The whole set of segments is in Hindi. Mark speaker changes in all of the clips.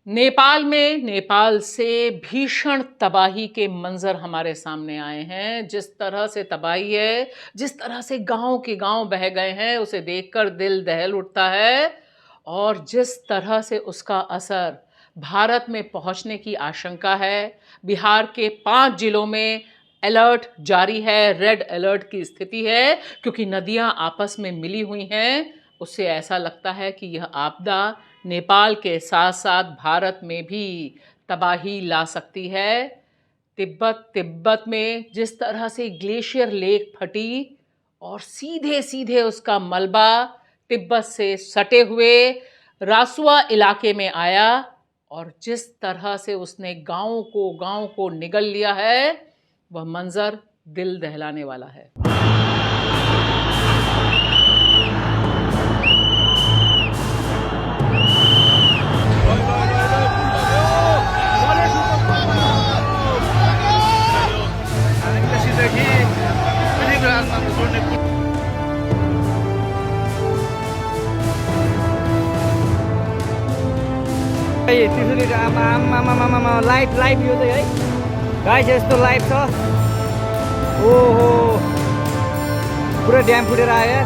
Speaker 1: नेपाल में नेपाल से भीषण तबाही के मंजर हमारे सामने आए हैं। जिस तरह से तबाही है, जिस तरह से गांव के गांव बह गए हैं, उसे देखकर दिल दहल उठता है। और जिस तरह से उसका असर भारत में पहुंचने की आशंका है। बिहार के 5 जिलों में अलर्ट जारी है, रेड अलर्ट की स्थिति है, क्योंकि नदियां आपस में मिली हुई हैं। उससे ऐसा लगता है कि यह आपदा नेपाल के साथ साथ भारत में भी तबाही ला सकती है। तिब्बत में जिस तरह से ग्लेशियर लेक फटी और सीधे सीधे उसका मलबा तिब्बत से सटे हुए रासुआ इलाके में आया, और जिस तरह से उसने गांव को निगल लिया है, वह मंजर दिल दहलाने वाला है।
Speaker 2: त्रिशुली आमा लाइभ यो चाहिँ है गाइस, यस्तो लाइभ छ। ओहो, पुरा ड्याम फुटेर आयो यार,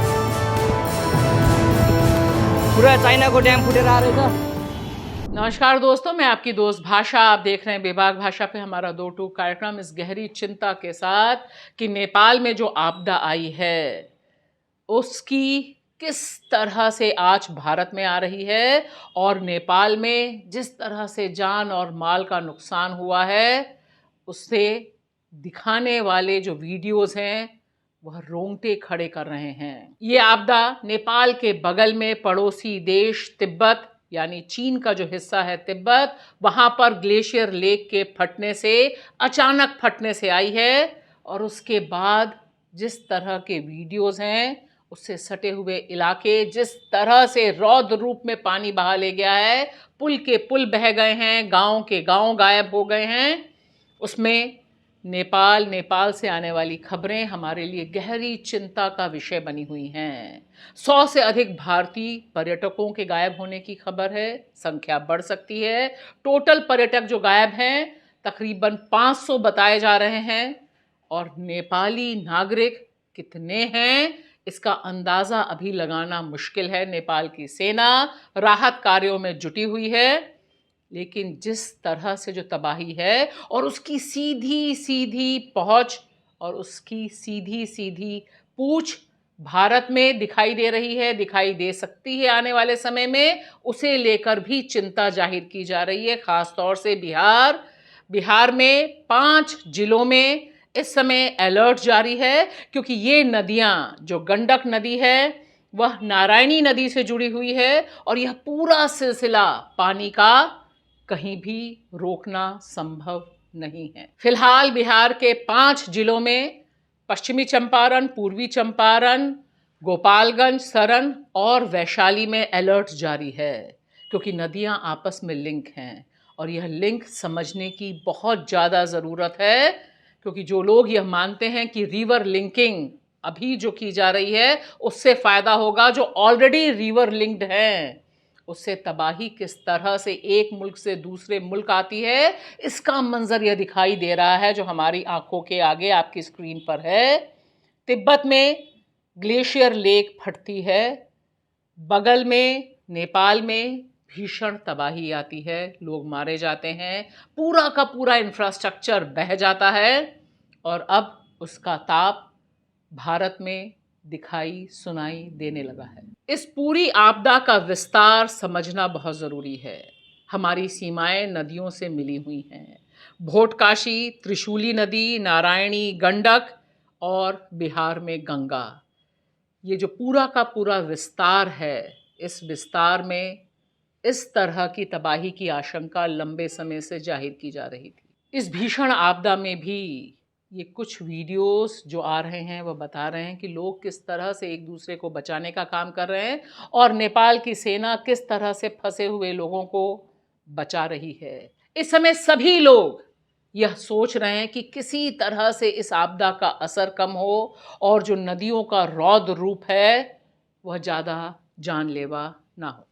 Speaker 2: पुरा चाइनाको ड्याम फुटेर आ रहेछ।
Speaker 1: नमस्कार दोस्तों, मैं आपकी दोस्त भाषा। आप देख रहे हैं बेबाक भाषा पे हमारा 2 कार्यक्रम, इस गहरी चिंता के साथ कि नेपाल में जो आपदा आई है उसकी किस तरह से आज भारत में आ रही है, और नेपाल में जिस तरह से जान और माल का नुकसान हुआ है, उससे दिखाने वाले जो वीडियोस हैं वह रोंगटे खड़े कर रहे हैं। ये आपदा नेपाल के बगल में पड़ोसी देश तिब्बत, यानी चीन का जो हिस्सा है तिब्बत, वहां पर ग्लेशियर लेक के फटने से, अचानक फटने से आई है। और उसके बाद जिस तरह के वीडियोस हैं, उससे सटे हुए इलाके जिस तरह से रौद्र रूप में पानी बहा ले गया है, पुल के पुल बह गए हैं, गांव के गांव गायब हो गए हैं, उसमें नेपाल से आने वाली खबरें हमारे लिए गहरी चिंता का विषय बनी हुई हैं। 100 से अधिक भारतीय पर्यटकों के गायब होने की खबर है, संख्या बढ़ सकती है। टोटल पर्यटक जो गायब हैं तकरीबन 500 बताए जा रहे हैं, और नेपाली नागरिक कितने हैं इसका अंदाज़ा अभी लगाना मुश्किल है। नेपाल की सेना राहत कार्यों में जुटी हुई है, लेकिन जिस तरह से जो तबाही है और उसकी सीधी सीधी पहुंच और उसकी सीधी सीधी पूछ भारत में दिखाई दे रही है, दिखाई दे सकती है आने वाले समय में, उसे लेकर भी चिंता जाहिर की जा रही है। खास तौर से बिहार में 5 जिलों में इस समय अलर्ट जारी है, क्योंकि ये नदियां, जो गंडक नदी है वह नारायणी नदी से जुड़ी हुई है, और यह पूरा सिलसिला पानी का कहीं भी रोकना संभव नहीं है। फिलहाल बिहार के 5 जिलों में पश्चिमी चंपारण, पूर्वी चंपारण, गोपालगंज, सरन और वैशाली में अलर्ट जारी है, क्योंकि नदियां आपस में लिंक हैं, और यह लिंक समझने की बहुत ज़्यादा ज़रूरत है। क्योंकि जो लोग यह मानते हैं कि रिवर लिंकिंग अभी जो की जा रही है उससे फ़ायदा होगा, जो ऑलरेडी रिवर लिंक्ड हैं उससे तबाही किस तरह से एक मुल्क से दूसरे मुल्क आती है, इसका मंजर यह दिखाई दे रहा है जो हमारी आंखों के आगे आपकी स्क्रीन पर है। तिब्बत में ग्लेशियर लेक फटती है, बगल में नेपाल में भीषण तबाही आती है, लोग मारे जाते हैं, पूरा का पूरा इंफ्रास्ट्रक्चर बह जाता है, और अब उसका ताप भारत में दिखाई सुनाई देने लगा है। इस पूरी आपदा का विस्तार समझना बहुत ज़रूरी है। हमारी सीमाएं नदियों से मिली हुई हैं, भोटकाशी, त्रिशूली नदी, नारायणी, गंडक और बिहार में गंगा। ये जो पूरा का पूरा विस्तार है, इस विस्तार में इस तरह की तबाही की आशंका लंबे समय से जाहिर की जा रही थी। इस भीषण आपदा में भी ये कुछ वीडियोस जो आ रहे हैं वह बता रहे हैं कि लोग किस तरह से एक दूसरे को बचाने का काम कर रहे हैं, और नेपाल की सेना किस तरह से फंसे हुए लोगों को बचा रही है। इस समय सभी लोग यह सोच रहे हैं कि किसी तरह से इस आपदा का असर कम हो, और जो नदियों का रौद्र रूप है वह ज़्यादा जानलेवा ना हो।